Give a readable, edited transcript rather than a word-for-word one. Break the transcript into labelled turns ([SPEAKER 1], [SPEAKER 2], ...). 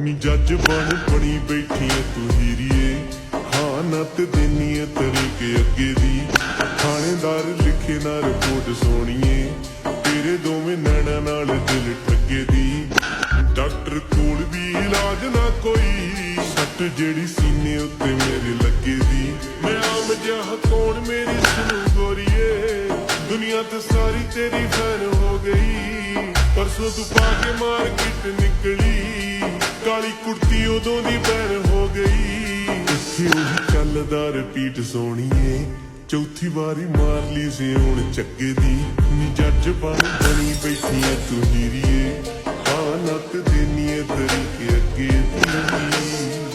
[SPEAKER 1] ਨੀ ਜੱਜ ਬਣੀ ਬੈਠੀ ਐ ਤੂੰ ਹੀਰੀਏ, ਹਾਂ ਨੱਤ ਦੇਨੀ ਐ ਤਰੀਕੇ ਅੱਗੇ ਦੀ। ਥਾਣੇਦਾਰ ਲਿਖੇ ਨਾ ਰਿਪੋਰਟ ਸੋਣੀਏ, ਤੇਰੇ ਦੋਵੇਂ ਨੈਣਾ ਨਾਲ ਦਿਲ ਠੱਗੇ ਦੀ। ਡਾਕਟਰ ਕੋਲ ਵੀ ਇਲਾਜ ਨਾ ਕੋਈ, ਸੱਟ ਜਿਹੜੀ ਸੀਨੇ ਉੱਤੇ ਮੇਰੇ ਲੱਗੇ ਦੀ। ਮੈਂ ਆਮ ਜਿਹਾ ਕੌਣ ਮੇਰੀ ਸੁਣੂ ਗੋਰੀਏ, ਦੁਨੀਆ ਤੇ ਸਾਰੀ ਤੇਰੀ ਫੈਨ ਹੋ ਗਈ। ਪਰਸੋਂ ਤੂੰ ਪਾ ਕੇ ਮਾਰਕੀਟ ਨਿਕਲੀ, ਕਾਲੀ ਕੁੜਤੀ ਉਦੋਂ ਦੀ ਬੈਨ ਹੋ ਗਈ। ਇੱਥੇ ਉਹੀ ਚੱਲਦਾ ਰਿਪੀਟ ਸੋਣੀਏ, ਚੌਥੀ ਵਾਰੀ ਮਾਰ ਲਈ ਸੀ ਹੁਣ ਚੱਗੇ ਦੀ। ਨੀ ਜੱਜ ਬਣੀ ਬੈਠੀ ਐ ਤੂੰ ਹੀਰੀਏ, ਹਾਂ ਨੱਤ ਦੇਨੀ ਐ ਤਰੀਕੇ ਅੱਗੇ ਦੀ।